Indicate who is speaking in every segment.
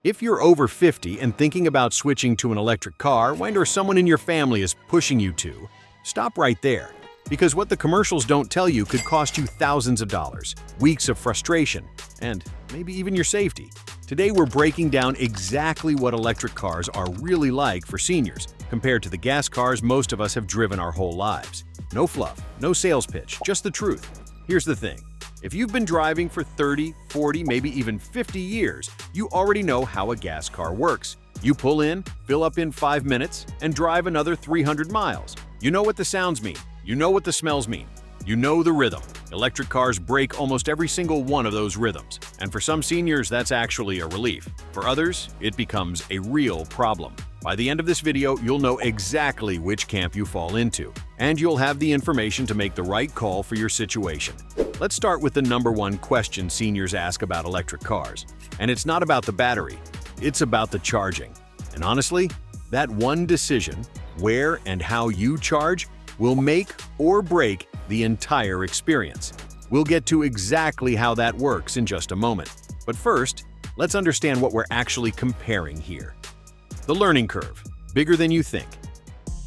Speaker 1: If you're over 50 and thinking about switching to an electric car, or someone in your family is pushing you to, stop right there. Because what the commercials don't tell you could cost you thousands of dollars, weeks of frustration, and maybe even your safety. Today we're breaking down exactly what electric cars are really like for seniors, compared to the gas cars most of us have driven our whole lives. No fluff, no sales pitch, just the truth. Here's the thing. If you've been driving for 30, 40, maybe even 50 years, you already know how a gas car works. You pull in, fill up in 5 minutes, and drive another 300 miles. You know what the sounds mean. You know what the smells mean. You know the rhythm. Electric cars break almost every single one of those rhythms. And for some seniors, that's actually a relief. For others, it becomes a real problem. By the end of this video, you'll know exactly which camp you fall into, and you'll have the information to make the right call for your situation. Let's start with the #1 question seniors ask about electric cars. And it's not about the battery, it's about the charging. And honestly, that one decision, where and how you charge, will make or break the entire experience. We'll get to exactly how that works in just a moment. But first, let's understand what we're actually comparing here. The learning curve, bigger than you think.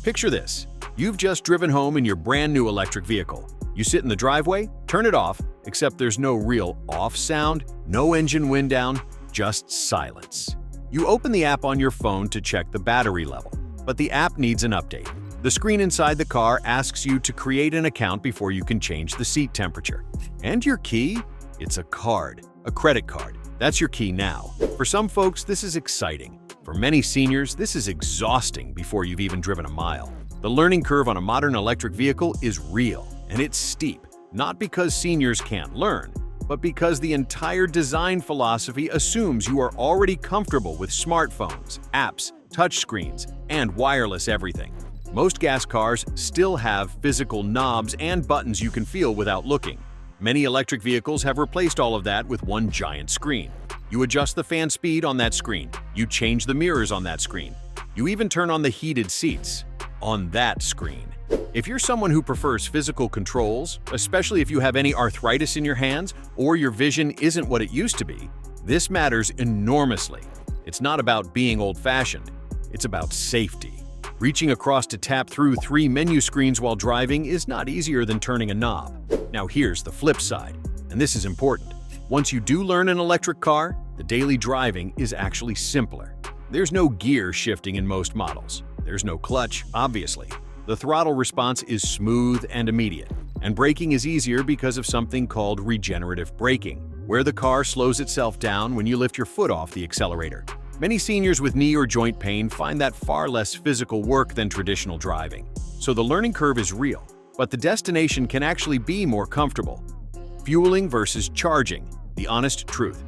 Speaker 1: Picture this. You've just driven home in your brand new electric vehicle. You sit in the driveway, turn it off, except there's no real off sound, no engine wind down, just silence. You open the app on your phone to check the battery level, but the app needs an update. The screen inside the car asks you to create an account before you can change the seat temperature. And your key? It's a card, a credit card. That's your key now. For some folks, this is exciting. For many seniors, this is exhausting before you've even driven a mile. The learning curve on a modern electric vehicle is real, and it's steep, not because seniors can't learn, but because the entire design philosophy assumes you are already comfortable with smartphones, apps, touchscreens, and wireless everything. Most gas cars still have physical knobs and buttons you can feel without looking. Many electric vehicles have replaced all of that with one giant screen. You adjust the fan speed on that screen. You change the mirrors on that screen. You even turn on the heated seats on that screen. If you're someone who prefers physical controls, especially if you have any arthritis in your hands or your vision isn't what it used to be, this matters enormously. It's not about being old-fashioned, it's about safety. Reaching across to tap through 3 menu screens while driving is not easier than turning a knob. Now here's the flip side, and this is important. Once you do learn an electric car, the daily driving is actually simpler. There's no gear shifting in most models. There's no clutch, obviously. The throttle response is smooth and immediate, and braking is easier because of something called regenerative braking, where the car slows itself down when you lift your foot off the accelerator. Many seniors with knee or joint pain find that far less physical work than traditional driving. So the learning curve is real, but the destination can actually be more comfortable. Fueling versus charging, the honest truth.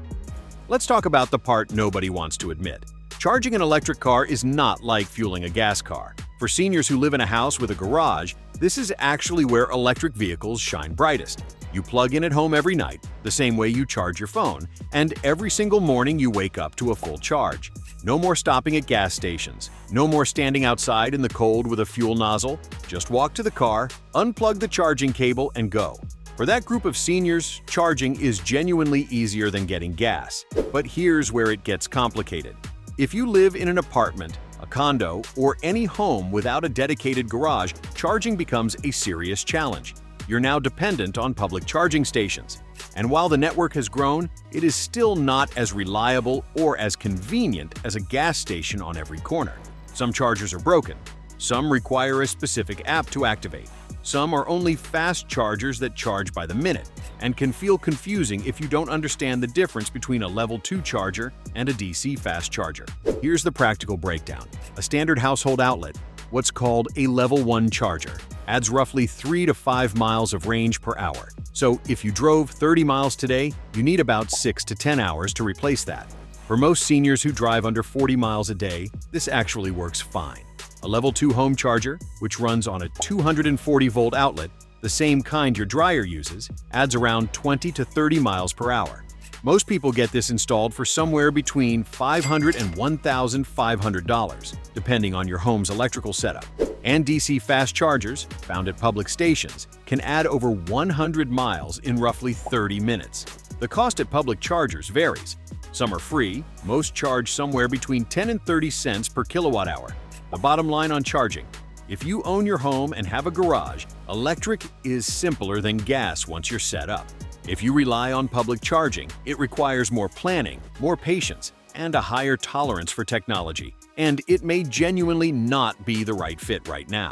Speaker 1: Let's talk about the part nobody wants to admit. Charging an electric car is not like fueling a gas car. For seniors who live in a house with a garage, this is actually where electric vehicles shine brightest. You plug in at home every night, the same way you charge your phone, and every single morning you wake up to a full charge. No more stopping at gas stations. No more standing outside in the cold with a fuel nozzle. Just walk to the car, unplug the charging cable, and go. For that group of seniors, charging is genuinely easier than getting gas. But here's where it gets complicated. If you live in an apartment, a condo, or any home without a dedicated garage, charging becomes a serious challenge. You're now dependent on public charging stations. And while the network has grown, it is still not as reliable or as convenient as a gas station on every corner. Some chargers are broken. Some require a specific app to activate. Some are only fast chargers that charge by the minute and can feel confusing if you don't understand the difference between a level 2 charger and a DC fast charger. Here's the practical breakdown. A standard household outlet, what's called a level 1 charger, adds roughly 3 to 5 miles of range per hour. So if you drove 30 miles today, you need about 6 to 10 hours to replace that. For most seniors who drive under 40 miles a day, this actually works fine. A level 2 home charger, which runs on a 240-volt outlet, the same kind your dryer uses, adds around 20 to 30 miles per hour. Most people get this installed for somewhere between $500 and $1,500, depending on your home's electrical setup. And DC fast chargers, found at public stations, can add over 100 miles in roughly 30 minutes. The cost at public chargers varies. Some are free, most charge somewhere between 10 and 30 cents per kilowatt hour. The bottom line on charging: if you own your home and have a garage, electric is simpler than gas once you're set up. If you rely on public charging, it requires more planning, more patience, and a higher tolerance for technology, and it may genuinely not be the right fit right now.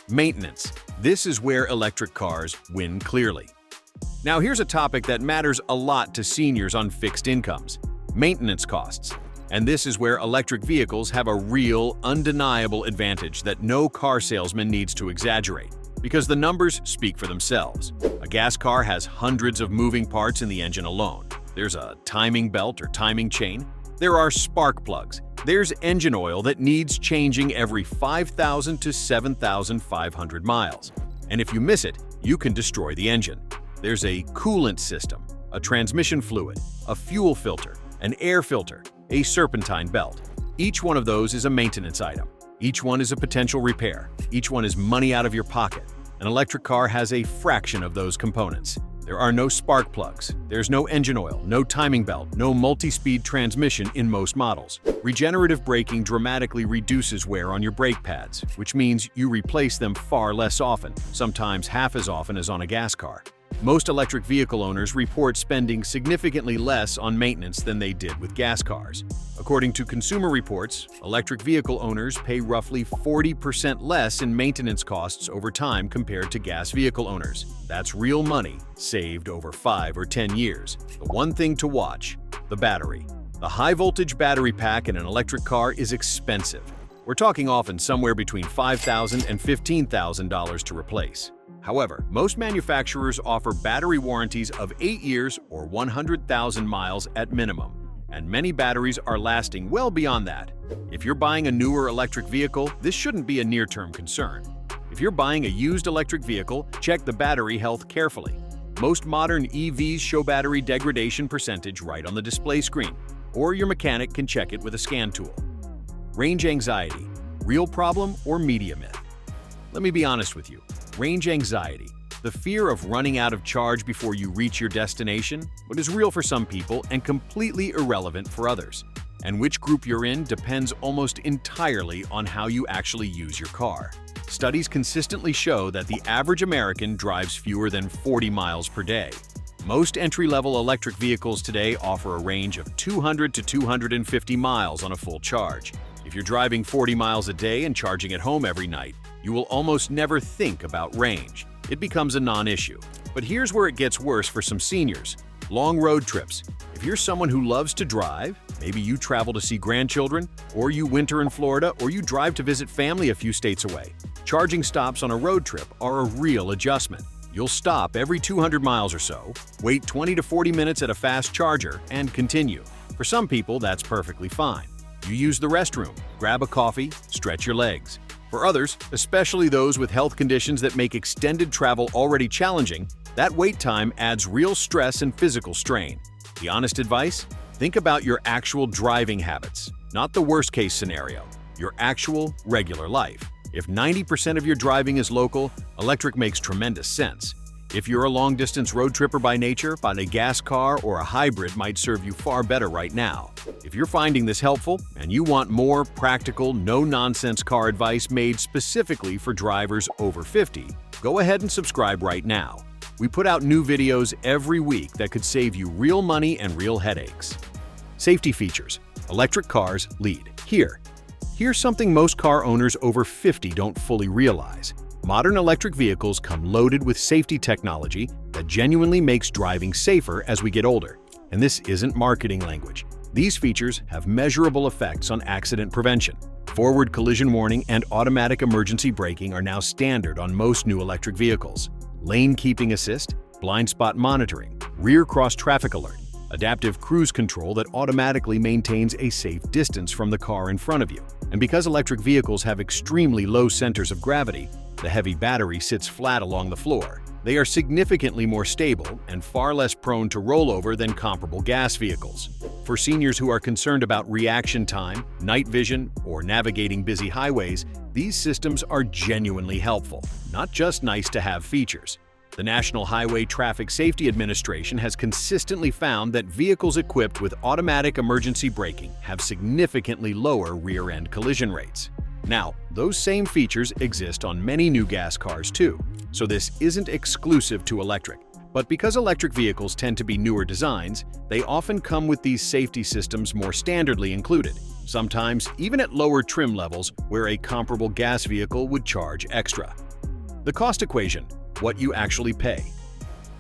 Speaker 1: Maintenance. This is where electric cars win clearly. Now here's a topic that matters a lot to seniors on fixed incomes: maintenance costs. And this is where electric vehicles have a real, undeniable advantage that no car salesman needs to exaggerate, because the numbers speak for themselves. A gas car has hundreds of moving parts in the engine alone. There's a timing belt or timing chain. There are spark plugs. There's engine oil that needs changing every 5,000 to 7,500 miles. And if you miss it, you can destroy the engine. There's a coolant system, a transmission fluid, a fuel filter, an air filter, a serpentine belt. Each one of those is a maintenance item. Each one is a potential repair. Each one is money out of your pocket. An electric car has a fraction of those components. There are no spark plugs. There's no engine oil, no timing belt, no multi-speed transmission in most models. Regenerative braking dramatically reduces wear on your brake pads, which means you replace them far less often, sometimes half as often as on a gas car. Most electric vehicle owners report spending significantly less on maintenance than they did with gas cars. According to Consumer Reports, electric vehicle owners pay roughly 40% less in maintenance costs over time compared to gas vehicle owners. That's real money saved over 5 or 10 years. The one thing to watch: the battery. The high-voltage battery pack in an electric car is expensive. We're talking often somewhere between $5,000 and $15,000 to replace. However, most manufacturers offer battery warranties of 8 years or 100,000 miles at minimum, and many batteries are lasting well beyond that. If you're buying a newer electric vehicle, this shouldn't be a near-term concern. If you're buying a used electric vehicle, check the battery health carefully. Most modern EVs show battery degradation percentage right on the display screen, or your mechanic can check it with a scan tool. Range anxiety: real problem or media myth? Let me be honest with you. Range anxiety, the fear of running out of charge before you reach your destination, but is real for some people and completely irrelevant for others. And which group you're in depends almost entirely on how you actually use your car. Studies consistently show that the average American drives fewer than 40 miles per day. Most entry-level electric vehicles today offer a range of 200 to 250 miles on a full charge. If you're driving 40 miles a day and charging at home every night, you will almost never think about range. It becomes a non-issue. But here's where it gets worse for some seniors: long road trips. If you're someone who loves to drive, maybe you travel to see grandchildren, or you winter in Florida, or you drive to visit family a few states away, charging stops on a road trip are a real adjustment. You'll stop every 200 miles or so, wait 20 to 40 minutes at a fast charger, and continue. For some people, that's perfectly fine. You use the restroom, grab a coffee, stretch your legs. For others, especially those with health conditions that make extended travel already challenging, that wait time adds real stress and physical strain. The honest advice? Think about your actual driving habits, not the worst-case scenario, your actual, regular life. If 90% of your driving is local, electric makes tremendous sense. If you're a long-distance road tripper by nature, a gas car or a hybrid might serve you far better right now. If you're finding this helpful and you want more practical, no-nonsense car advice made specifically for drivers over 50, go ahead and subscribe right now. We put out new videos every week that could save you real money and real headaches. Safety features. Electric cars lead. Here's something most car owners over 50 don't fully realize. Modern electric vehicles come loaded with safety technology that genuinely makes driving safer as we get older. And this isn't marketing language. These features have measurable effects on accident prevention. Forward collision warning and automatic emergency braking are now standard on most new electric vehicles. Lane keeping assist, blind spot monitoring, rear cross traffic alert, adaptive cruise control that automatically maintains a safe distance from the car in front of you. And because electric vehicles have extremely low centers of gravity, the heavy battery sits flat along the floor. They are significantly more stable and far less prone to rollover than comparable gas vehicles. For seniors who are concerned about reaction time, night vision, or navigating busy highways, these systems are genuinely helpful, not just nice-to-have features. The National Highway Traffic Safety Administration has consistently found that vehicles equipped with automatic emergency braking have significantly lower rear-end collision rates. Now, those same features exist on many new gas cars too, so this isn't exclusive to electric. But because electric vehicles tend to be newer designs, they often come with these safety systems more standardly included, sometimes even at lower trim levels where a comparable gas vehicle would charge extra. The cost equation, what you actually pay.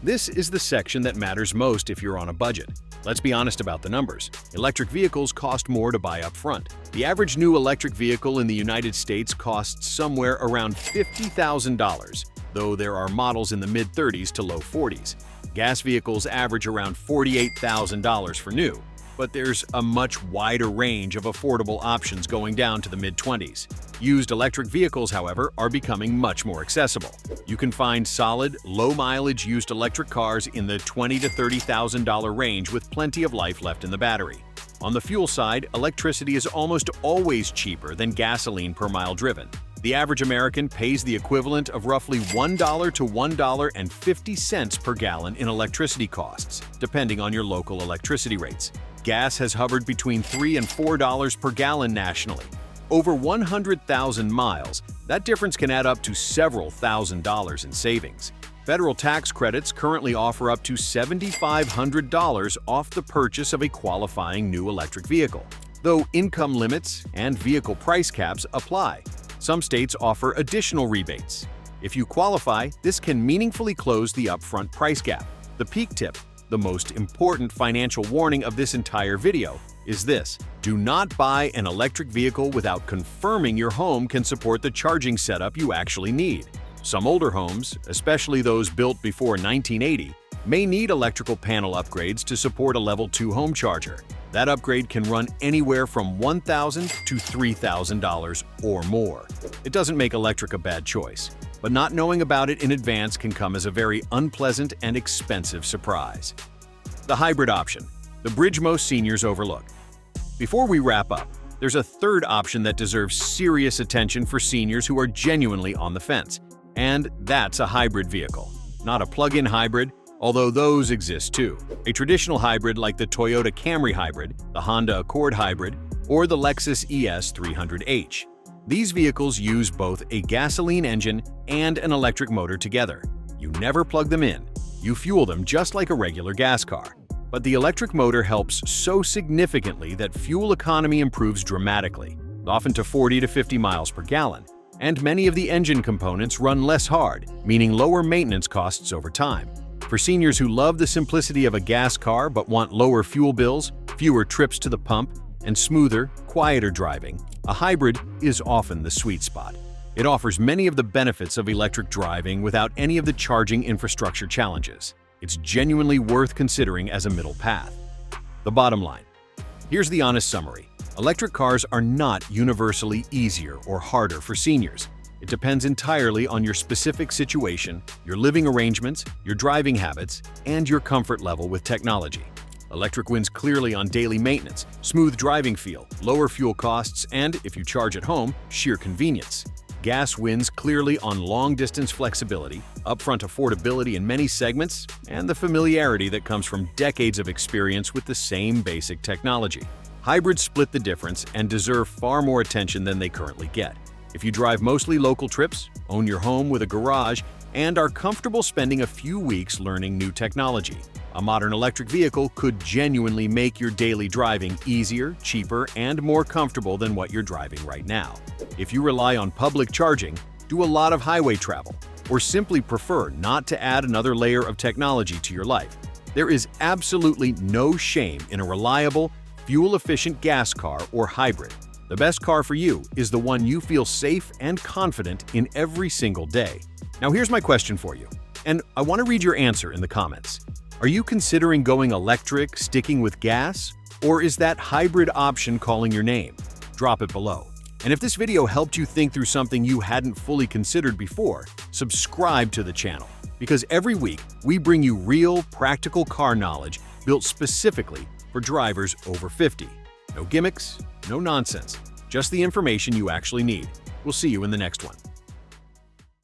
Speaker 1: This is the section that matters most if you're on a budget. Let's be honest about the numbers. Electric vehicles cost more to buy up front. The average new electric vehicle in the United States costs somewhere around $50,000, though there are models in the mid-30s to low 40s. Gas vehicles average around $48,000 for new, but there's a much wider range of affordable options going down to the mid-20s. Used electric vehicles, however, are becoming much more accessible. You can find solid, low-mileage used electric cars in the $20,000 to $30,000 range with plenty of life left in the battery. On the fuel side, electricity is almost always cheaper than gasoline per mile driven. The average American pays the equivalent of roughly $1 to $1.50 per gallon in electricity costs, depending on your local electricity rates. Gas has hovered between $3 and $4 per gallon nationally. Over 100,000 miles, that difference can add up to several $1,000s in savings. Federal tax credits currently offer up to $7,500 off the purchase of a qualifying new electric vehicle, though income limits and vehicle price caps apply. Some states offer additional rebates. If you qualify, this can meaningfully close the upfront price gap. The peak tip, the most important financial warning of this entire video, is this: do not buy an electric vehicle without confirming your home can support the charging setup you actually need. Some older homes, especially those built before 1980, may need electrical panel upgrades to support a Level 2 home charger. That upgrade can run anywhere from $1,000 to $3,000 or more. It doesn't make electric a bad choice, but not knowing about it in advance can come as a very unpleasant and expensive surprise. The hybrid option, the bridge most seniors overlook. Before we wrap up, there's a third option that deserves serious attention for seniors who are genuinely on the fence, and that's a hybrid vehicle. Not a plug-in hybrid, although those exist too. A traditional hybrid like the Toyota Camry Hybrid, the Honda Accord Hybrid, or the Lexus ES300H. These vehicles use both a gasoline engine and an electric motor together. You never plug them in. You fuel them just like a regular gas car. But the electric motor helps so significantly that fuel economy improves dramatically, often to 40 to 50 miles per gallon. And many of the engine components run less hard, meaning lower maintenance costs over time. For seniors who love the simplicity of a gas car but want lower fuel bills, fewer trips to the pump, and smoother, quieter driving, a hybrid is often the sweet spot. It offers many of the benefits of electric driving without any of the charging infrastructure challenges. It's genuinely worth considering as a middle path. The bottom line. Here's the honest summary. Electric cars are not universally easier or harder for seniors. It depends entirely on your specific situation, your living arrangements, your driving habits, and your comfort level with technology. Electric wins clearly on daily maintenance, smooth driving feel, lower fuel costs, and, if you charge at home, sheer convenience. Gas wins clearly on long-distance flexibility, upfront affordability in many segments, and the familiarity that comes from decades of experience with the same basic technology. Hybrids split the difference and deserve far more attention than they currently get. If you drive mostly local trips, own your home with a garage, and are comfortable spending a few weeks learning new technology, a modern electric vehicle could genuinely make your daily driving easier, cheaper, and more comfortable than what you're driving right now. If you rely on public charging, do a lot of highway travel, or simply prefer not to add another layer of technology to your life, there is absolutely no shame in a reliable, fuel-efficient gas car or hybrid. The best car for you is the one you feel safe and confident in every single day. Now here's my question for you, and I want to read your answer in the comments. Are you considering going electric, sticking with gas, or is that hybrid option calling your name? Drop it below. And if this video helped you think through something you hadn't fully considered before, subscribe to the channel, because every week we bring you real, practical car knowledge built specifically for drivers over 50. No gimmicks, no nonsense, just the information you actually need. We'll see you in the next one.